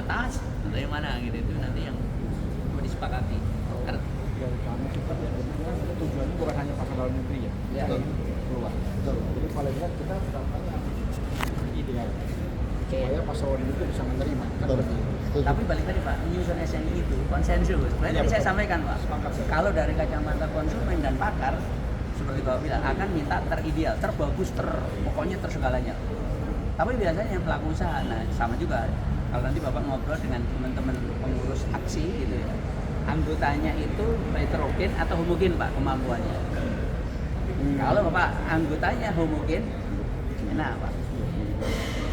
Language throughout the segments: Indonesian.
atas atau yang mana gitu, itu nanti yang mau disepakati. Dari kami kita sebenarnya tujuannya bukan hanya pasar dalam negeri ya, Ya. keluar. Jadi paling tidak kita ideal supaya pasar luar negeri bisa menerima. Kan begitu. Tapi balik tadi Pak, menyusun SNI itu konsensus. Sebenarnya tadi saya sampaikan Pak, kalau dari kacamata konsumen dan pakar, seperti Bapak bilang, akan minta terideal, terbagus, pokoknya tersegalanya. Tapi biasanya yang pelaku usaha, nah sama juga. Kalau nanti Bapak ngobrol dengan teman-teman pengurus aksi gitu ya, anggotanya itu heterogen atau homogen Pak kemampuannya. Kalau Bapak anggotanya homogen, enak Pak.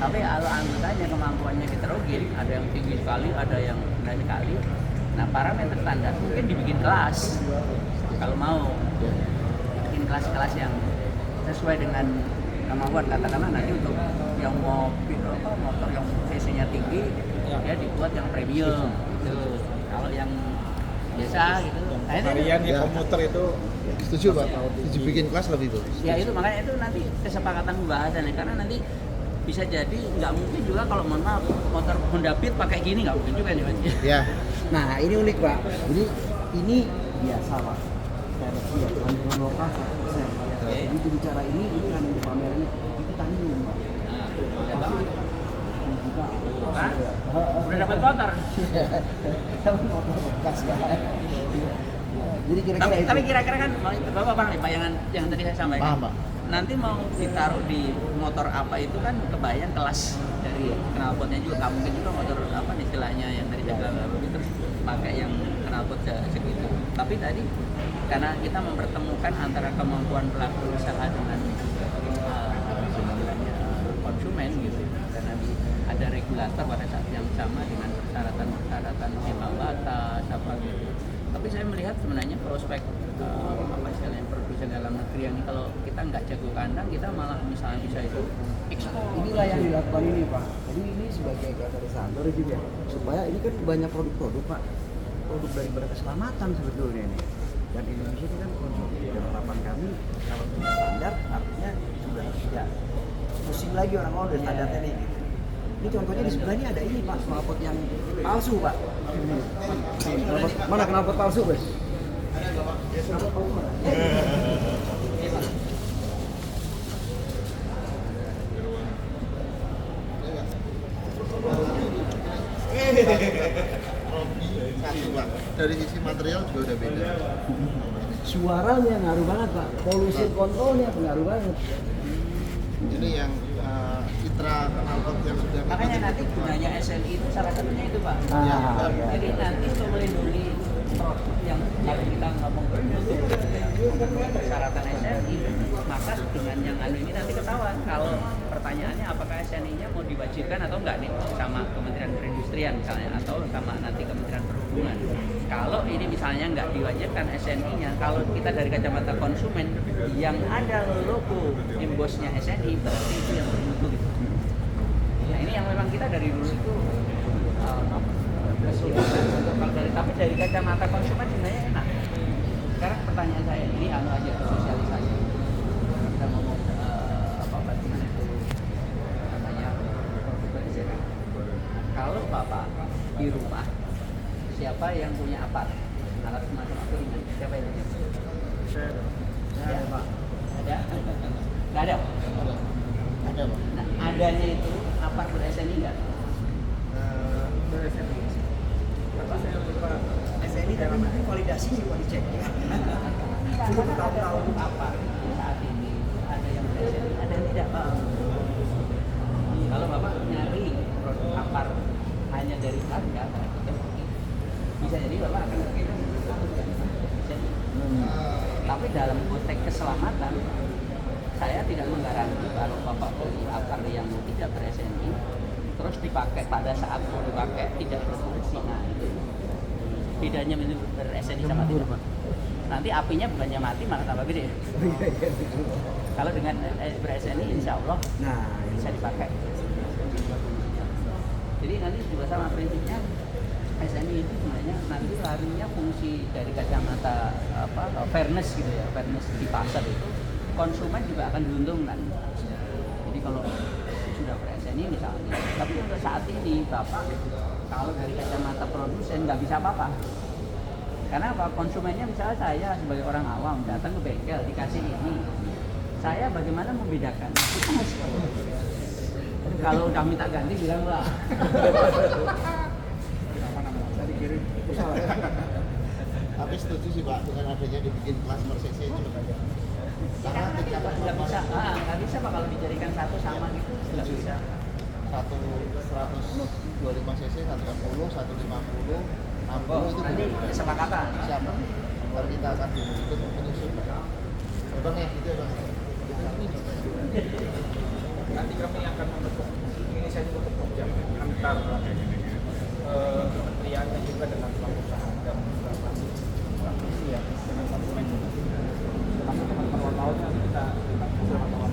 Tapi kalau anggotanya kemampuannya heterogen, ada yang tinggi sekali, ada yang rendah sekali. Nah parameter standar mungkin dibikin kelas. Kalau mau bikin kelas-kelas yang sesuai dengan kemampuan, katakanlah nanti untuk yang motor yang cc-nya tinggi, ya dibuat yang premium gitu. Kalau yang biasa gitu, nah itu Varian di komuter itu Setuju Pak, setuju bikin kelas lebih bagus. ya itu makanya itu nanti kesepakatan pembahasan ya, karena nanti bisa jadi nggak mungkin juga kalau mohon maaf motor Honda Beat pakai gini, nggak mungkin juga nih Mas. Ya, Nah ini unik Pak, jadi ini biasa Pak, versi ya, kandungan lokal 100%. Jadi bicara ini kan yang dipamerin itu titanium Pak. Hah? Udah dapat motor. Dapat motor bekas Pak. Jadi kira-kira itu. Tapi kira-kira kan Bapak paham nih Pak yang tadi saya sampaikan. paham Pak. Nanti mau ditaruh di motor apa itu kan kebayang kelas dari knalpotnya juga, nggak mungkin juga motor apa nih istilahnya yang dari jalan lalu terus pakai yang knalpot segitu. Tapi tadi karena kita mempertemukan antara kemampuan pelaku usaha dengan istilahnya konsumen gitu, dan nanti ada regulator pada saat yang sama dengan persyaratan ambang batas apa gitu. Tapi saya melihat sebenarnya prospek apa istilahnya produsen dalam negeri yang ini, kalau kita nggak jago kandang, kita malah misalnya bisa itu ekspor. Inilah yang dilakukan ini Pak. Jadi ini sebagai katalisator juga, supaya ini kan banyak produk-produk Pak, produk dari keselamatan sebetulnya ini. Dan Indonesia itu kan konsumsi, dan harapan kami kalau punya standar artinya sudah tidak pusing lagi orang mau udah standar ini. Gitu. Ini contohnya di sebelah ini ada ini Pak, knalpot yang palsu Pak. Mana knalpot palsu Bos? Knalpot palsu mana? Satu Pak, dari sisi material juga udah beda. Suaranya ngaruh banget Pak, polusi kontrolnya pengaruh banget. Ini yang citra knalpot yang sudah Makanya nanti gunanya SNI itu salah satunya itu Pak. Ya, Jadi nanti untuk melindungi produk yang kalau kita ngomong persyaratan SNI, maka dengan yang ini nanti ketahuan kalau pertanyaannya apakah SNI-nya mau diwajibkan atau enggak nih sama Kementerian Perindustrian misalnya atau sama nanti Kementerian Perhubungan. Kalau ini misalnya nggak diwajibkan SNI-nya, kalau kita dari kacamata konsumen yang ada logo embosnya SNI berarti itu yang bermutu gitu. Nah ini yang memang kita dari dulu itu kesulitan untuk kalau tapi dari kacamata konsumen sebenarnya enak. Sekarang pertanyaan saya ini aja sosialisasi. Kita ngomong apa itu namanya kalau Bapak di rumah siapa yang punya apart alat semacam apa ini? Siapa yang punya? Saya ada Pak. Ada? Nggak ada? ada Pak. Nah, adanya itu apart ber-SNI nggak? ber-SNI. Tapi saya lupa SNI dalam arti validasi juga dicek ya. Cuma tahu apa saat ini ada yang ber-SNI, ada yang tidak Pak. Kalau Bapak nyari produk apart hanya dari harga, bisa jadi Bapak akan kita tapi dalam konteks keselamatan saya tidak menggaranti kalau Bapak beli apart yang tidak ber-SNI terus dipakai pada saat mau dipakai tidak berfungsi. Nah itu bedanya ber-SNI sama tidak. Nanti apinya bukannya mati malah tambah gede. Kalau dengan ber-SNI insya Allah bisa dipakai. Jadi nanti juga sama prinsipnya SNI itu sebenarnya nanti larinya fungsi dari kacamata fairness gitu ya, fairness di pasar itu konsumen juga akan diuntungkan. Jadi kalau sudah ber-SNI misalnya, tapi untuk saat ini Bapak Kalau dari kacamata produsen nggak bisa apa-apa. Karena apa? Konsumennya misalnya saya sebagai orang awam datang ke bengkel dikasih ini, saya bagaimana membedakan? Kalau udah minta ganti bilang lah. Tadi kirim itu salah. Tapi setuju sih Pak dengan adanya dibikin kelas per cc itu. Karena tingkat Nggak bisa, nggak bisa Pak kalau dijadikan satu sama gitu, nggak bisa. 125 cc, 140, 150, 60 itu Nanti berbeda. kesepakatan. Siapa? Ntar kita akan ikut menyusun. Bang ya, gitu ya Bang. Nanti kami akan membentuk inisiatif untuk program antar kementerian dan juga dengan pelaku usaha dan beberapa praktisi ya dengan konsumen juga. Termasuk teman-teman wartawan nanti kita bersama-sama.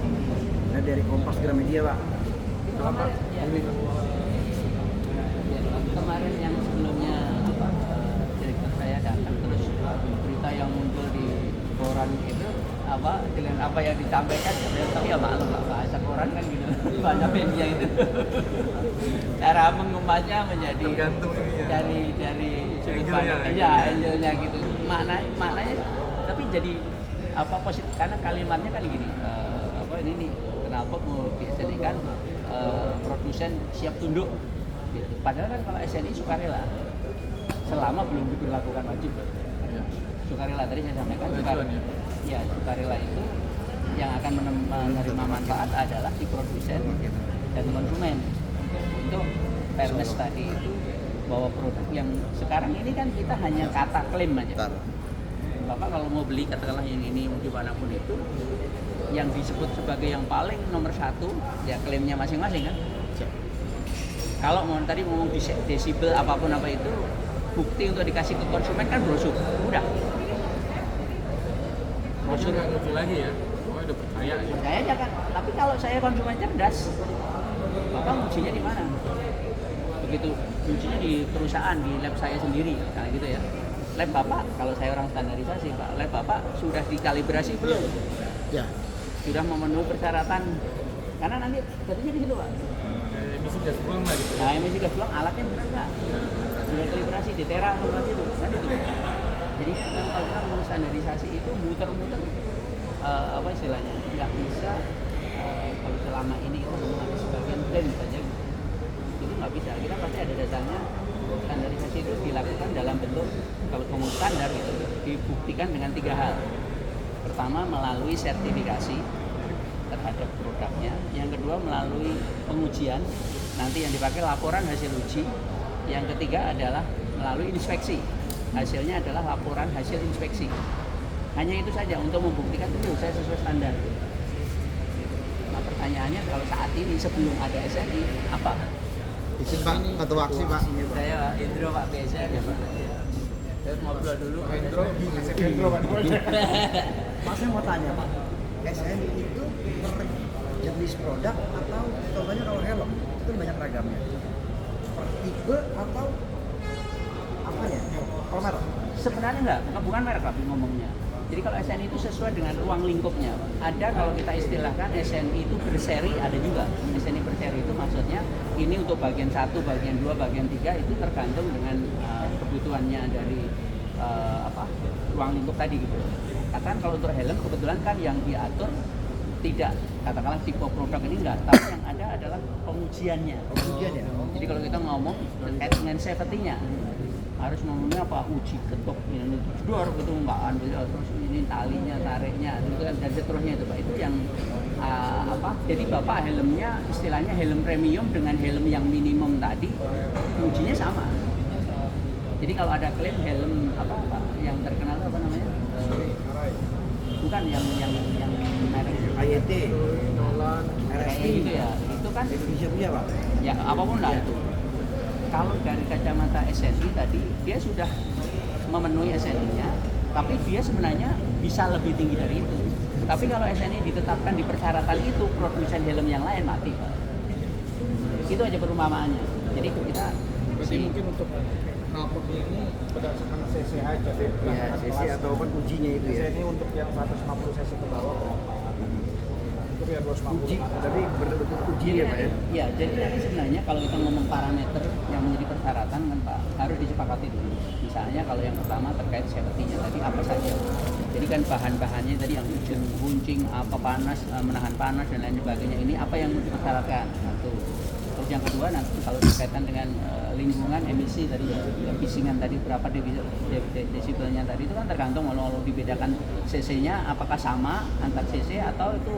Nah, dari Kompas Gramedia Pak. Kemarin, ya. Kemarin yang sebelumnya direktur saya datang terus berita yang muncul di koran itu dengan apa yang disampaikan tapi ya maklum lah bahasa koran kan gitu banyak media itu cara mengemasnya menjadi tergantung dari sudut pandang angle-nya gitu maknanya tapi jadi positif karena kalimatnya kan gini ini nih kenapa mau dijadikan produsen siap tunduk gitu. Padahal kan kalau SNI sukarela selama belum diberlakukan wajib sukarela tadi saya sampaikan sukarela itu yang akan menerima manfaat adalah si produsen dan konsumen untuk fairness tadi itu bahwa produk yang sekarang ini kan kita hanya kata klaim aja. Bapak kalau mau beli katakanlah yang ini dimanapun itu yang disebut sebagai yang paling nomor satu ya klaimnya masing-masing kan. Kalau mau tadi ngomong desibel apapun apa itu bukti untuk dikasih ke konsumen kan brosur udah. Brosur nggak muncul lagi ya? Oh udah percaya ya? Percaya aja kan. Tapi kalau saya konsumen cerdas, Bapak ujinya di mana? Begitu ujinya di perusahaan di lab saya sendiri kayak gitu ya. Lab Bapak kalau saya orang standarisasi Pak, lab Bapak sudah dikalibrasi belum? Ya. Sudah memenuhi persyaratan karena nanti tentunya di situ Pak. Emisi gas buang lah gitu. Nah emisi gas buang alatnya benar nggak? Sudah kalibrasi di tera atau itu kan itu. Jadi kalau kita mau standarisasi itu muter-muter apa istilahnya nggak bisa kalau selama ini itu hanya sebagian brand saja gitu. Itu nggak bisa. Kita pasti ada dasarnya. Standarisasi itu dilakukan dalam bentuk kalau ngomong standar itu dibuktikan dengan 3 hal. Pertama melalui sertifikasi terhadap produknya, yang kedua melalui pengujian, nanti yang dipakai laporan hasil uji, yang ketiga adalah melalui inspeksi, hasilnya adalah laporan hasil inspeksi. Hanya itu saja untuk membuktikan itu saya sesuai standar. Nah pertanyaannya kalau saat ini sebelum ada SNI apa? Izin Pak, ketua aksi Pak. Saya Indro Pak biasa ya Pak. Saya ngobrol dulu. Hendro, ngasih Hendro Pak. Mas saya mau tanya Pak, SNI itu per jenis produk atau contohnya kalau helm itu banyak ragamnya, per tipe atau apa ya? Kalau merek? Sebenarnya enggak, bukan merek tapi ngomongnya. Jadi kalau SNI itu sesuai dengan ruang lingkupnya. Ada kalau kita istilahkan SNI itu berseri ada juga. SNI berseri itu maksudnya ini untuk bagian 1, bagian 2, bagian 3 itu tergantung dengan kebutuhannya dari ruang lingkup tadi gitu. Katakan kalau untuk helm kebetulan kan yang diatur tidak katakanlah tipe produk ini enggak, tapi yang ada adalah pengujiannya. Pengujian ya? Jadi kalau kita ngomong terkait dengan safety-nya harus ngomongnya apa uji ketok ini jedor gitu nggak ambil terus ini talinya tariknya itu kan dan seterusnya itu Pak itu yang jadi Bapak helmnya istilahnya helm premium dengan helm yang minimum tadi ujinya sama. Jadi kalau ada klaim helm apa yang terkenal apa namanya bukan yang merek AYT, Nolan, kayak gitu ya itu kan Indonesia punya Pak? ya apapun lah itu. Kalau dari kacamata SNI tadi dia sudah memenuhi SNI-nya, tapi dia sebenarnya bisa lebih tinggi dari itu. Tapi kalau SNI ditetapkan di persyaratan itu, produsen helm yang lain mati. Itu aja perumpamaannya. Jadi kita berarti mungkin untuk knalpotnya ini berdasarkan cc aja sih. Iya, CC ataupun ujinya itu ya. Ini untuk yang 150 cc ke bawah berapa? Itu ya 250. Uji, tapi betul-betul uji Jadi ya Pak ya? ya, jadi nanti sebenarnya kalau kita ngomong parameter yang menjadi persyaratan kan Pak, harus disepakati dulu. Misalnya kalau yang pertama terkait safety-nya tadi apa saja. Jadi kan bahan-bahannya tadi yang buncing, apa panas, menahan panas dan lain sebagainya, ini apa yang dipersyaratkan. Satu. Terus yang kedua nanti kalau berkaitan dengan lingkungan, emisi tadi ya, bisingan tadi berapa desibelnya tadi itu kan tergantung kalau dibedakan cc-nya apakah sama antar cc atau itu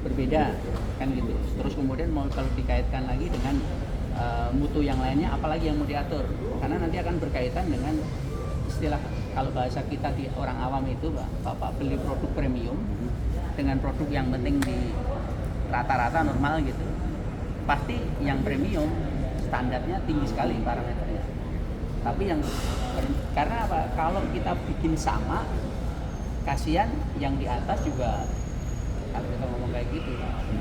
berbeda kan gitu. Terus kemudian mau kalau dikaitkan lagi dengan mutu yang lainnya apalagi yang mau diatur, karena nanti akan berkaitan dengan istilah kalau bahasa kita di orang awam itu Bapak beli produk premium dengan produk yang penting di rata-rata normal gitu, pasti yang premium standarnya tinggi sekali parameternya. Tapi yang karena apa? Kalau kita bikin sama, kasihan yang di atas juga. Kalau kita ngomong kayak gitu,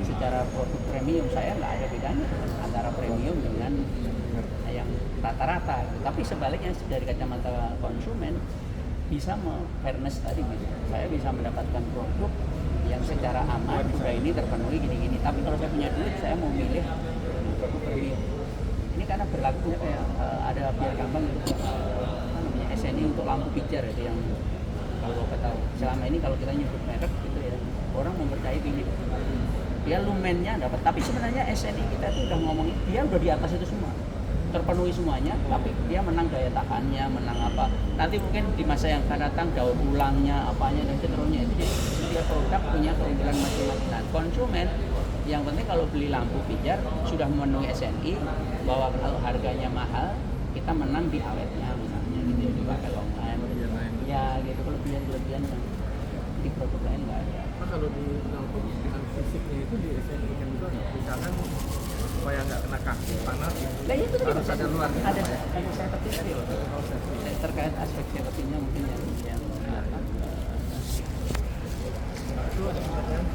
secara produk premium saya nggak ada bedanya antara premium dengan yang rata-rata. Tapi sebaliknya dari kacamata konsumen bisa fairness tadi gitu. Saya bisa mendapatkan produk yang secara aman juga ini terpenuhi gini-gini. Tapi kalau saya punya duit, saya mau milih produk premium. Ini karena berlakunya kayak ada biar gampang gitu. Namanya SNI untuk lampu pijar itu yang kalau Bapak tahu. Selama ini kalau kita nyebut merek gitu ya, orang mempercayai Philips. Dia lumennya dapat, tapi sebenarnya SNI kita itu udah ngomongin dia udah di atas itu semua, terpenuhi semuanya, tapi dia menang daya tahannya, menang apa. Nanti mungkin di masa yang akan datang daur ulangnya, apanya dan seterusnya itu dia produk punya keunggulan masing-masing. Nah, konsumen yang penting kalau beli lampu pijar sudah memenuhi SNI, bahwa kalau harganya mahal kita menang di awetnya misalnya gitu ya, dipakai long time. Ya gitu, kelebihan di produk lain nggak ada. Nah, kalau di lampu dengan fisiknya itu di SNI kan juga misalkan supaya nggak kena kaki panas gitu. Nah itu tadi Harus ada luar ada safety tadi loh. Terkait aspek safety-nya mungkin yang apa? Itu ada pertanyaan.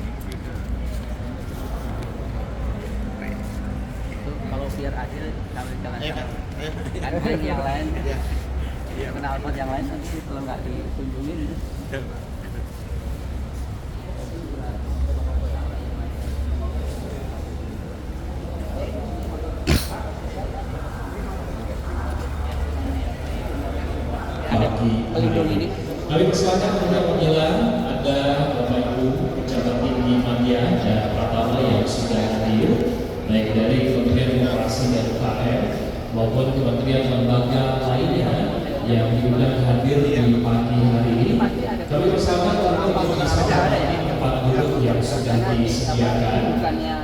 Itu kalau biar adil kalau jalan Pak. kan yang lain Iya. kenal pot yang lain nanti kalau nggak dikunjungin itu. Pelindung ini. Kami persilakan untuk penjelasan ada Bapak Ibu pejabat tinggi media dan Pratama yang sudah hadir, baik dari Kementerian Koperasi dan UKM maupun kementerian lembaga lainnya yang diundang hadir di pagi hari ini. Kami persilakan untuk mengisahkan tempat duduk yang sudah disediakan.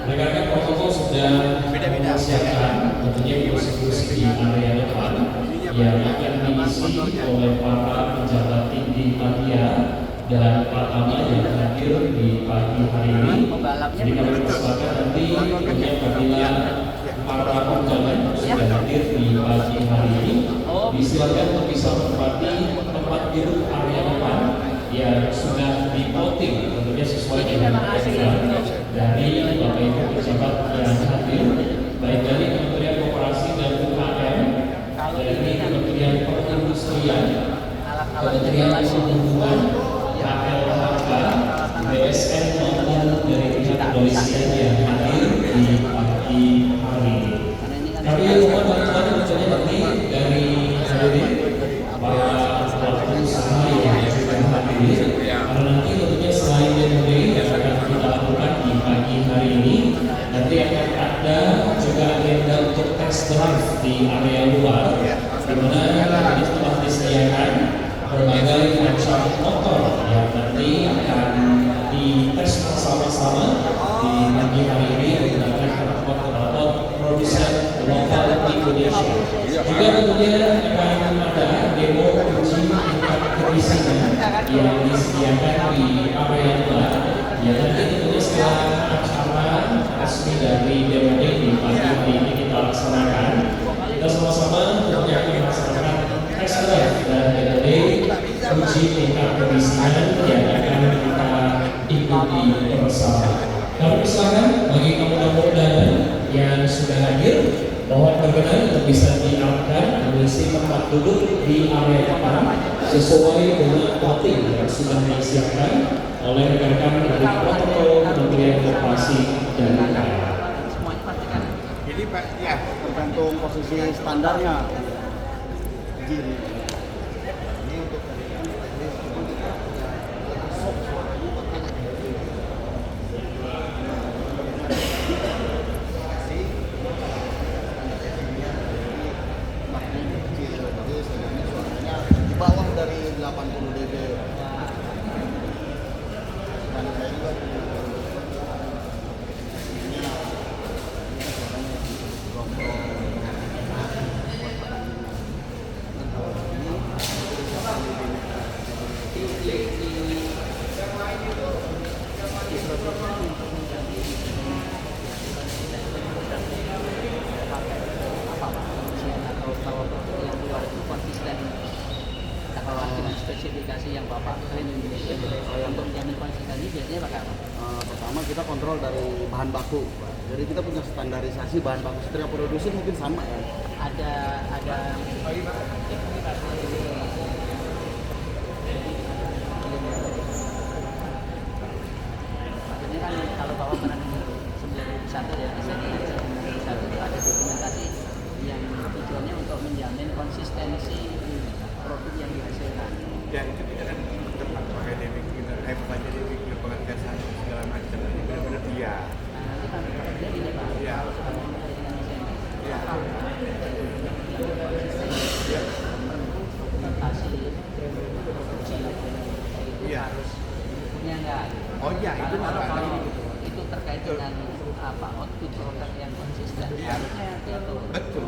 Rekan-rekan protokol sudah mempersiapkan tentunya kursi-kursi di area depan yang akan diisi oleh para pejabat tinggi media dan Pratama yang hadir di pagi hari ini. Jadi kami persilakan nanti tentunya apabila para undangan sudah hadir di pagi hari ini, disilakan untuk bisa menempati tempat duduk area depan yang sudah di-voting tentunya sesuai dengan program dari Bapak Ibu pejabat yang hadir, baik dari Kementerian Koperasi dan UKM, dari Kementerian Perindustrian, Kementerian Perhubungan, KLHK, BSN maupun dari pihak kepolisian yang hadir di pagi hari ini. Kami mohon bantuan tentunya nanti dari hadirin para pelaku usaha yang sudah hadir, karena nanti tentunya selain demo yang akan kita lakukan di pagi hari ini, nanti akan ada juga agenda untuk test drive di area luar, di mana ini telah disediakan berbagai macam motor yang nanti akan dites bersama-sama di pagi hari ini menggunakan knalpot produsen lokal Indonesia. Juga tentunya akan ada demo uji tingkat kemisingan yang disediakan di area luar. Ya nanti tentunya setelah acara resmi dari demo di pagi hari ini kita laksanakan, kita sama-sama tentunya akan melaksanakan test drive dan metode uji tingkat kemisingan yang akan kita ikuti bersama. Kami persilakan bagi kamu undangan yang sudah hadir, mohon berkenan untuk bisa diarahkan mengisi tempat duduk di area depan sesuai dengan voting yang sudah disiapkan. oleh rekan-rekan dari protokol Kementerian Koperasi dan UKM. Semuanya pastikan. Jadi Pak, ya tergantung posisi standarnya. Jadi ini untuk teknis cuma kita sok suaranya makanya kecil, jadi sebenarnya suaranya di bawah dari 80 dB. Dan saya juga spesifikasi yang Bapak klaim untuk menjamin konsistensi biasanya pakai apa? pertama kita kontrol dari bahan baku, Pak. Jadi kita punya standarisasi bahan baku. Setiap produksi mungkin sama ya. Ada maksudnya kan kalau Bapak pernah dengar 91 ya, misalnya 91 itu ada dokumentasi yang tujuannya untuk menjamin konsistensi produk yang dihasilkan. ya itu kita kan tempat pakai Dewi Cleaner, baca Dewi Cleaner pengetesan segala macam. Ini benar-benar dia. Nah, nanti kan dia gini Pak, Iya. kalau sudah memulai dengan desain Iya. yang konsisten, Iya. dokumentasi produksi itu Iya. harus punya enggak? Oh iya, itu Kalau nggak. itu terkait dengan output produk yang konsisten, Iya. harusnya diatur. Betul.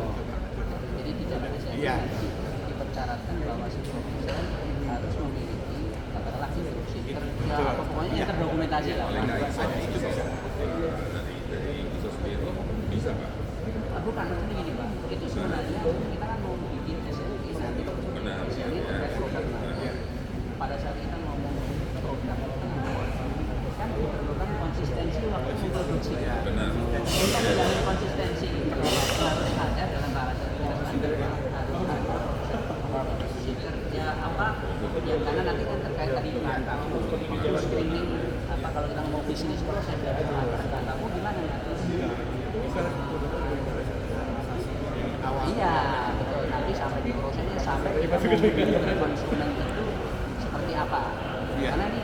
Jadi tidak bisa Iya. dipersyaratkan bahwa si produsen harus memiliki katakanlah instruksi kerja apa pokoknya yang terdokumentasi lah. Ada itu bisa. Bukan, maksudnya gini Pak, itu sebenarnya kita kan mau bikin SNI nanti SNI terkait produk. Pada saat kita ngomong produk kan diperlukan konsistensi waktu memproduksi. Kita menjamin konsistensi harus ada dalam bahasa Inggris harus ada si kerja apa yang karena nanti kan terkait tadi dengan kamu screening apa kalau kita ngomong bisnis proses dari kamu gimana ya? Iya, betul. Nanti sampai di prosesnya sampai kita mau konsumen itu seperti apa? Iya. Karena ini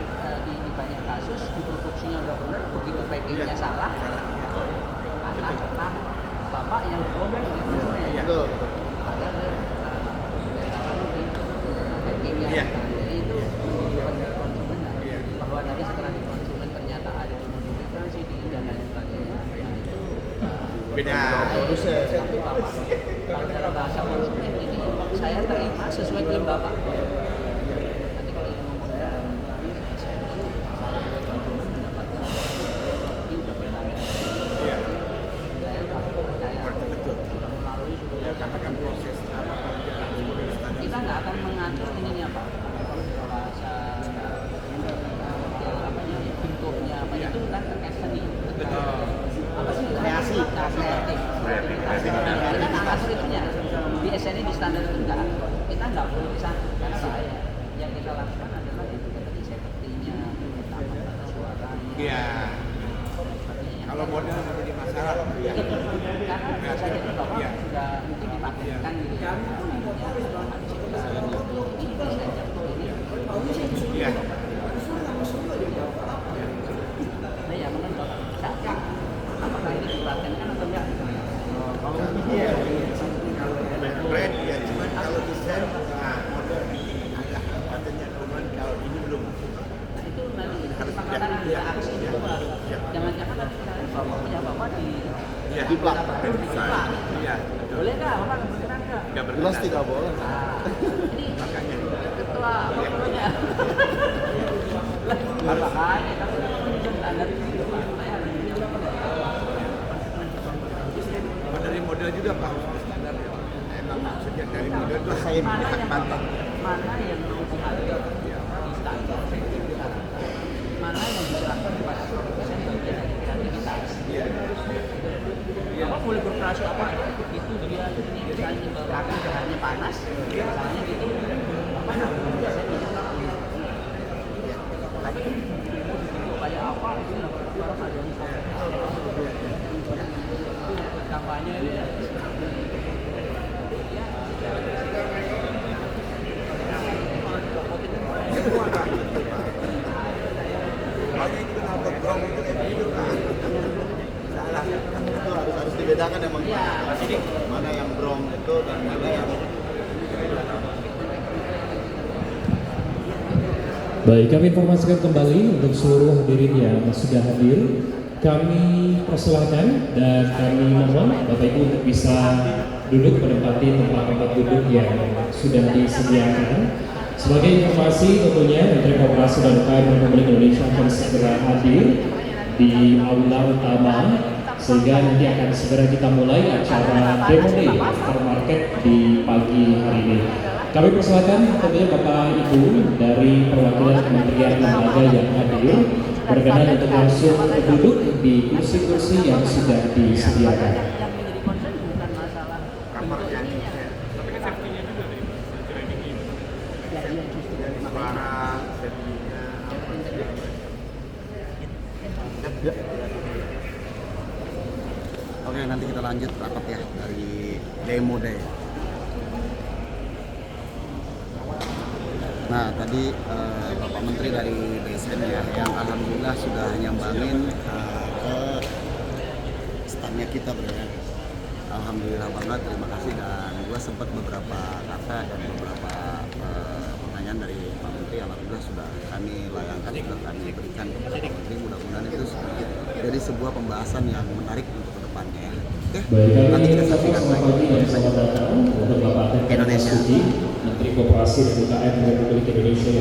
di banyak kasus di produksinya udah benar, begitu packingnya salah, anak bapak yang ngomong di konsumen. Iya. Betul. Padahal packingnya Iya. jadi itu menunjukkan konsumen Iya. bahwa nanti setelah di konsumen ternyata ada modifikasi di dan lain sebagainya. Nah, itu Beda. Produsen. tapi Bapak, kalau dalam bahasa konsumen ini saya terima sesuai klaim Bapak. Nanti kalau yang ngomong dalam saya konsumen mendapatkan ini udah bertanya. Iya. Saya percaya Betul. sudah melalui Ya katakan proses apa kita nggak akan mengatur ininya Pak. Bahasa apanya bentuknya apa itu kan terkait seni. Apa sih Kreasi. kreatif. Kita nggak ngatur itunya. Di SNI di standar itu enggak. Kita nggak boleh bisa karena bahaya. Yang kita lakukan adalah itu tadi safety-nya, tata suaranya. Iya. Kalau model menjadi masalah. Iya. Karena bisa jadi Bapak Iya. sudah mungkin dipakaikan gitu ya. Ini desain jatuh ini. Iya. Nah ya mungkin Bapak bisa. Apakah ini dipatenkan atau enggak? Kalau ini ya, Brand ya, cuman kalau desain model ada patennya, cuman kalau ini belum. Nah itu nanti kesepakatan ada aksi itu Pak. Jangan-jangan nanti misalnya Bapak punya Bapak di Iya. Di plak. plak. Iya. Boleh nggak Bapak berkenan nggak? Enggak jelas berkenan. tidak boleh. Nah, ini Makanya. ketua apa namanya? Lah, makanya kan kita menunjuk standar itu Pak. Saya harus menunjuk. Dari model juga Pak, standar ya. Emang maksudnya dari model itu saya Mana hak yang paten. mana yang mau diatur di standar mana yang diserahkan kepada produsen bagian dari kreativitas. Iya. Bapak boleh berkreasi apa aja, itu dia ini misalnya bahkan bahannya panas, misalnya gitu, apa namanya biasanya. Tapi dibedakan emang mana yang brong itu dan mana yang Baik, kami informasikan kembali untuk seluruh hadirin yang sudah hadir. Kami persilahkan dan kami mohon Bapak Ibu untuk bisa duduk menempati tempat-tempat duduk yang sudah disediakan. Sebagai informasi tentunya Menteri Koperasi dan UKM Republik Indonesia akan segera hadir di aula utama sehingga nanti akan segera kita mulai acara Demo Day Aftermarket di pagi hari ini. Kami persilakan tentunya Bapak Ibu dari perwakilan kementerian lembaga yang hadir berkenan untuk langsung duduk di kursi-kursi yang sudah disediakan. Yang menjadi concern bukan masalah kamarnya Tapi kan safety-nya juga nih, training ini. ya, iya, justru suara safety-nya apa Ya. Oke, nanti kita lanjut rapat ya dari Demo Day. Nah, tadi Bapak Menteri dari BSN ya, yang alhamdulillah sudah nyambangin ke standnya kita berarti. Alhamdulillah banget, terima kasih, dan gue sempat beberapa kata dan beberapa pertanyaan dari Pak Menteri, alhamdulillah sudah kami layangkan, sudah kami berikan kepada Pak Menteri. Mudah-mudahan itu jadi sebuah pembahasan yang menarik untuk kedepannya ya. Oke, Baik, nanti kita kami saksikan selamat pagi dan selamat datang untuk Bapak Teten Indonesia. Menteri Koperasi dan UKM Republik Indonesia.